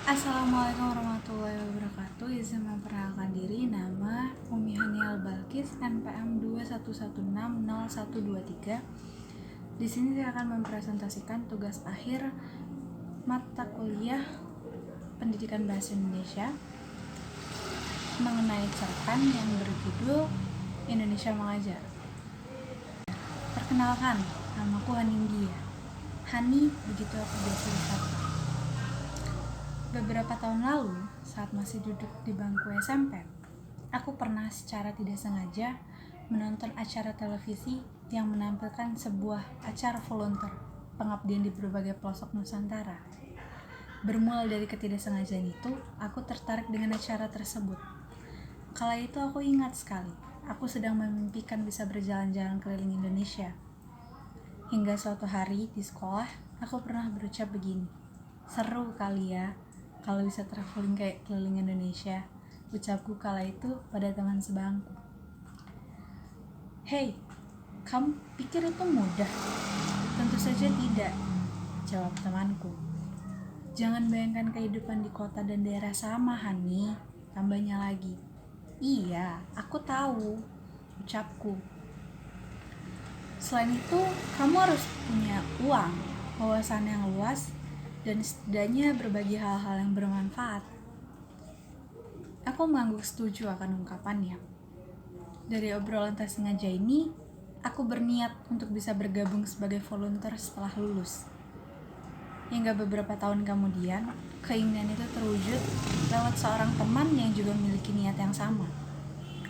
Assalamualaikum warahmatullahi wabarakatuh. Izin memperkenalkan diri, nama Umi Hanial Balkis, NPM 211600123. Di sini saya akan mempresentasikan tugas akhir mata kuliah Pendidikan Bahasa Indonesia mengenai cerpen yang berjudul Indonesia Mengajar. Perkenalkan, namaku Hanindya. Hani, begitu aku biasa disapa. Beberapa tahun lalu, saat masih duduk di bangku SMP, aku pernah secara tidak sengaja menonton acara televisi yang menampilkan sebuah acara volunteer pengabdian di berbagai pelosok Nusantara. Bermula dari ketidaksengajaan itu, aku tertarik dengan acara tersebut. Kala itu aku ingat sekali, aku sedang memimpikan bisa berjalan-jalan keliling Indonesia. Hingga suatu hari di sekolah, aku pernah berucap begini, "Seru kali ya kalau bisa traveling kayak keliling Indonesia," ucapku kala itu pada teman sebangku. "Hei, kamu pikir itu mudah?" "Tentu saja tidak," jawab temanku. "Jangan bayangkan kehidupan di kota dan daerah sama, Hani," tambahnya lagi. "Iya, aku tahu," ucapku. "Selain itu, kamu harus punya uang, wawasan yang luas, dan setidaknya berbagi hal-hal yang bermanfaat." Aku mengangguk setuju akan ungkapannya. Dari obrolan tak sengaja ini, aku berniat untuk bisa bergabung sebagai volunteer setelah lulus. Hingga beberapa tahun kemudian, keinginan itu terwujud lewat seorang teman yang juga memiliki niat yang sama.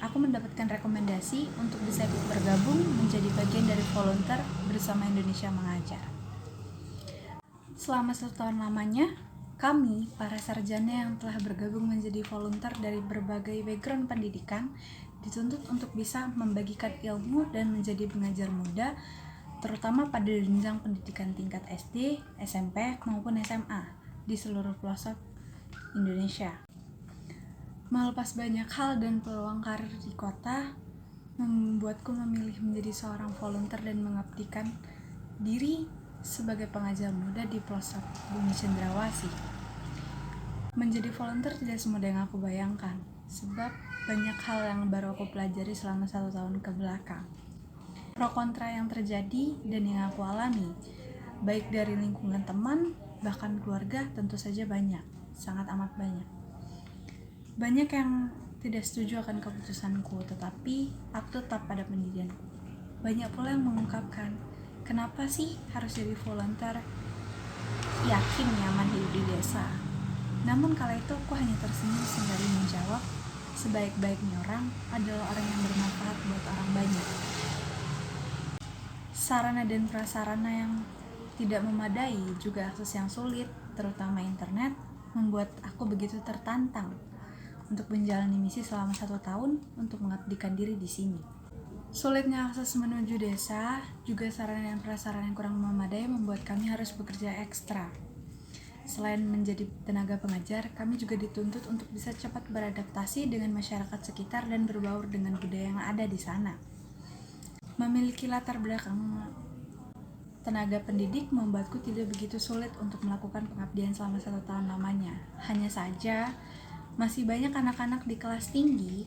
Aku mendapatkan rekomendasi untuk bisa ikut bergabung menjadi bagian dari volunteer bersama Indonesia Mengajar. Selama 1 tahun lamanya, kami, para sarjana yang telah bergabung menjadi volunteer dari berbagai background pendidikan, dituntut untuk bisa membagikan ilmu dan menjadi pengajar muda, terutama pada jenjang pendidikan tingkat SD, SMP, maupun SMA di seluruh pelosok Indonesia. Melepas banyak hal dan peluang karir di kota, membuatku memilih menjadi seorang volunteer dan mengabdikan diri sebagai pengajar muda di pelosok Bumi Cendrawasih. Menjadi volunteer tidak semudah yang aku bayangkan, sebab banyak hal yang baru aku pelajari selama 1 tahun ke belakang. Pro kontra yang terjadi dan yang aku alami, baik dari lingkungan teman, bahkan keluarga, tentu saja banyak, sangat amat banyak. Banyak yang tidak setuju akan keputusanku, tetapi aku tetap pada pendirianku. Banyak pula yang mengungkapkan, "Kenapa sih harus jadi volunteer? Yakin nyaman hidup di desa?" Namun kala itu aku hanya tersenyum sembari menjawab, sebaik-baiknya orang adalah orang yang bermanfaat buat orang banyak. Sarana dan prasarana yang tidak memadai, juga akses yang sulit, terutama internet, membuat aku begitu tertantang untuk menjalani misi selama 1 tahun untuk mengabdikan diri di sini. Sulitnya akses menuju desa, juga sarana dan prasarana yang kurang memadai membuat kami harus bekerja ekstra. Selain menjadi tenaga pengajar, kami juga dituntut untuk bisa cepat beradaptasi dengan masyarakat sekitar dan berbaur dengan budaya yang ada di sana. Memiliki latar belakang tenaga pendidik membuatku tidak begitu sulit untuk melakukan pengabdian selama 1 tahun lamanya. Hanya saja, masih banyak anak-anak di kelas tinggi,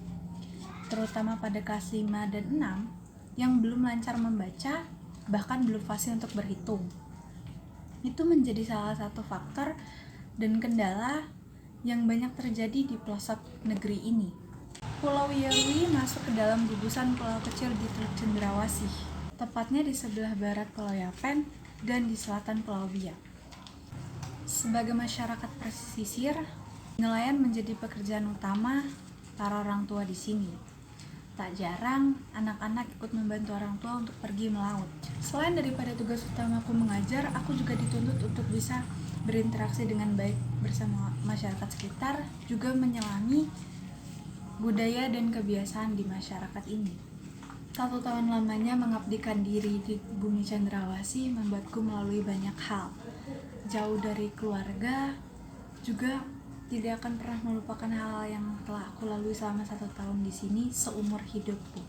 terutama pada kelas 5 dan 6, yang belum lancar membaca, bahkan belum fasih untuk berhitung. Itu menjadi salah satu faktor dan kendala yang banyak terjadi di pelosok negeri ini. Pulau Yerwi masuk ke dalam gugusan pulau kecil di Teluk Cendrawasih, tepatnya di sebelah barat Pulau Yapen dan di selatan Pulau Biak. Sebagai masyarakat pesisir, nelayan menjadi pekerjaan utama para orang tua di sini. Tak jarang, anak-anak ikut membantu orang tua untuk pergi melaut. Selain daripada tugas utamaku mengajar, aku juga dituntut untuk bisa berinteraksi dengan baik bersama masyarakat sekitar, juga menyelami budaya dan kebiasaan di masyarakat ini. 1 tahun lamanya mengabdikan diri di Bumi Cendrawasih membuatku melalui banyak hal. Jauh dari keluarga, juga tidak akan pernah melupakan hal yang telah aku lalui selama 1 tahun di sini seumur hidupku.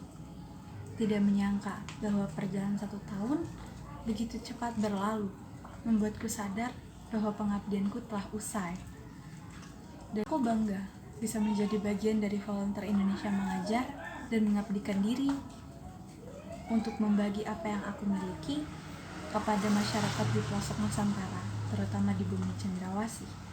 Tidak menyangka bahwa perjalanan 1 tahun begitu cepat berlalu, membuatku sadar bahwa pengabdianku telah usai. Dan aku bangga bisa menjadi bagian dari volunteer Indonesia Mengajar dan mengabdikan diri untuk membagi apa yang aku miliki kepada masyarakat di pelosok Nusantara, terutama di bumi Cendrawasih.